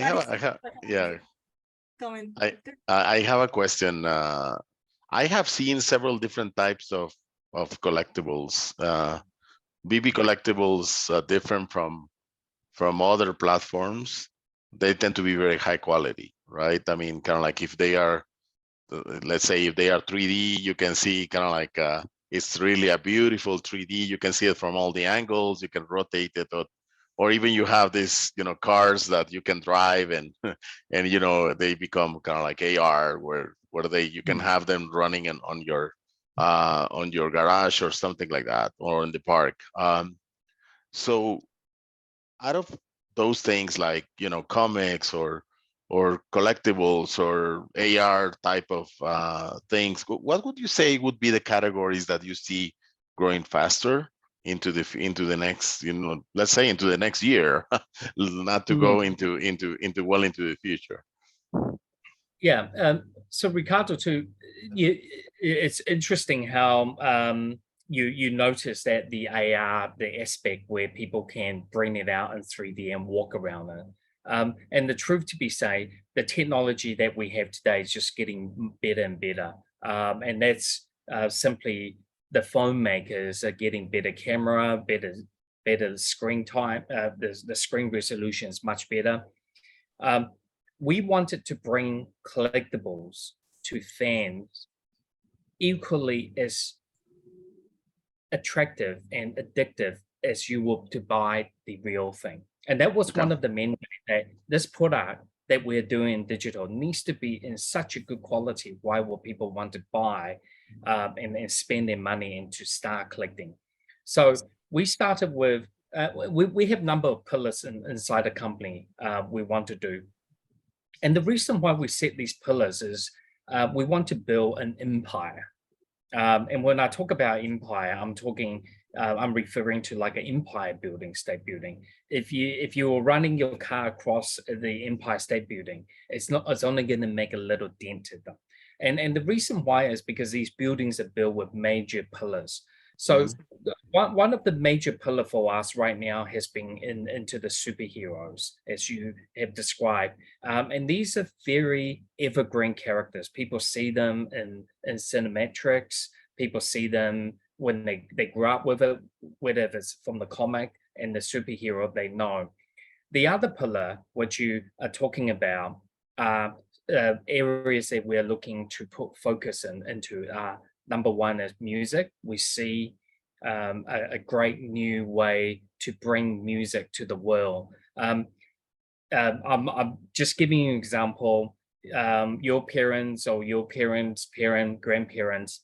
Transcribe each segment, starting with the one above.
Yeah, comment. I have a question. I have seen several different types of collectibles. VEVE collectibles are different from other platforms. They tend to be very high quality, right? I mean, kind of like if they are, let's say if they are 3D, you can see kind of like it's really a beautiful 3D. You can see it from all the angles. You can rotate it, or even you have this, cars that you can drive and and they become kind of like AR, where you can have them running on your garage or something like that, or in the park. So out of those things like comics or collectibles or AR type of things, what would you say would be the categories that you see growing faster into the next, let's say into the next year, not to go into the future? Yeah. So Ricardo, it's interesting how you notice that the AR, the aspect where people can bring it out in 3D and walk around it. And the truth to be said, the technology that we have today is just getting better and better. And that's simply the phone makers are getting better camera, better screen time. The screen resolution is much better. We wanted to bring collectibles to fans equally as attractive and addictive as you would to buy the real thing. And that was one of the main ways that this product that we're doing in digital needs to be in such a good quality. Why would people want to buy and spend their money into start collecting? So we started with, we have a number of pillars inside the company we want to do. And the reason why we set these pillars is we want to build an empire. And when I talk about empire, I'm referring to like an empire building, state building. If you were running your car across the Empire State Building, it's only going to make a little dent to them. And the reason why is because these buildings are built with major pillars. So one of the major pillar for us right now has been into the superheroes, as you have described. And these are very evergreen characters. People see them in cinematics. People see them when they grew up with it, whether it's from the comic and the superhero they know. The other pillar, what you are talking about, are areas that we're looking to put focus into. Number one is music. We see a great new way to bring music to the world. I'm just giving you an example. Your parents or your parents' grandparents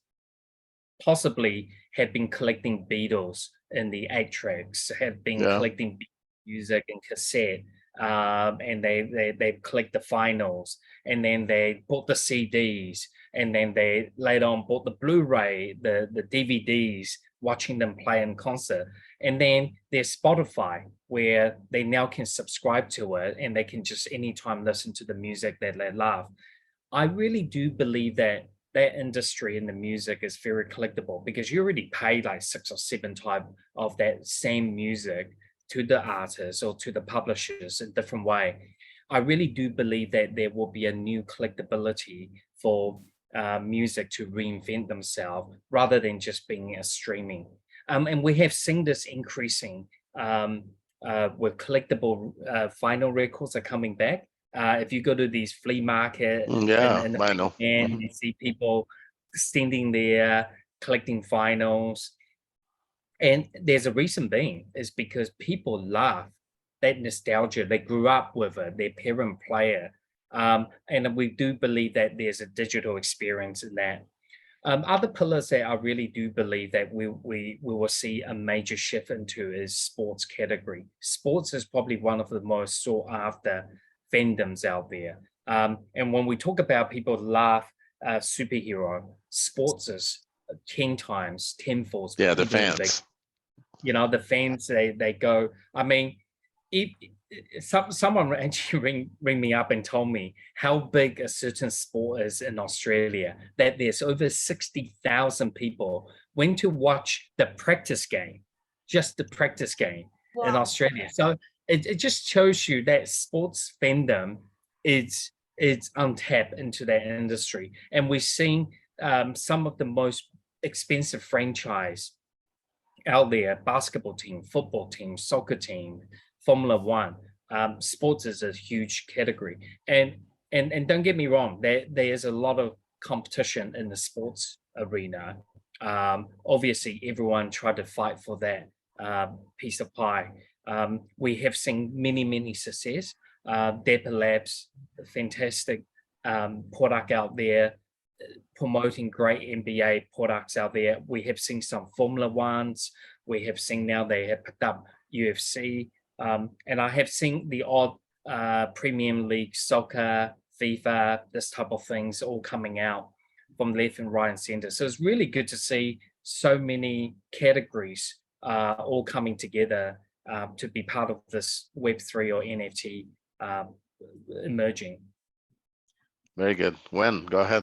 possibly have been collecting Beatles in the 8-tracks, have been collecting music in cassette, and they collect the finals, and then they bought the CDs, and then they later on bought the Blu-ray, the DVDs, watching them play in concert. And then there's Spotify, where they now can subscribe to it and they can just anytime listen to the music that they love. I really do believe that industry in the music is very collectible, because you already pay like 6 or 7 types of that same music to the artists or to the publishers in different way. I really do believe that there will be a new collectability for music to reinvent themselves rather than just being a streaming. And we have seen this increasing with collectible vinyl records are coming back. If you go to these flea market and you see people standing there collecting vinyls, and there's a reason being is because people love that nostalgia. They grew up with it, their parent play it. And we do believe that there's a digital experience in that. Other pillars that I really do believe that we will see a major shift into is sports category. Sports is probably one of the most sought after fandoms out there. And when we talk about people love superhero, sports is 10 times, tenfold. Yeah, the fans. The fans, they go, I mean, someone actually ring me up and told me how big a certain sport is in Australia, that there's over 60,000 people went to watch the practice game, just the practice game in Australia. So it just shows you that sports fandom is untapped into that industry, and we're seeing some of the most expensive franchise out there: basketball team, football team, soccer team, Formula One. Sports is a huge category, and don't get me wrong, there's a lot of competition in the sports arena. Obviously, everyone tried to fight for that piece of pie. We have seen many success. Dapper Labs, fantastic product out there, promoting great NBA products out there. We have seen some Formula Ones. We have seen now they have picked up UFC. And I have seen the odd Premium League soccer, FIFA, this type of things all coming out from left and right and center. So it's really good to see so many categories all coming together to be part of this Web3 or NFT emerging. Very good. Wen, go ahead.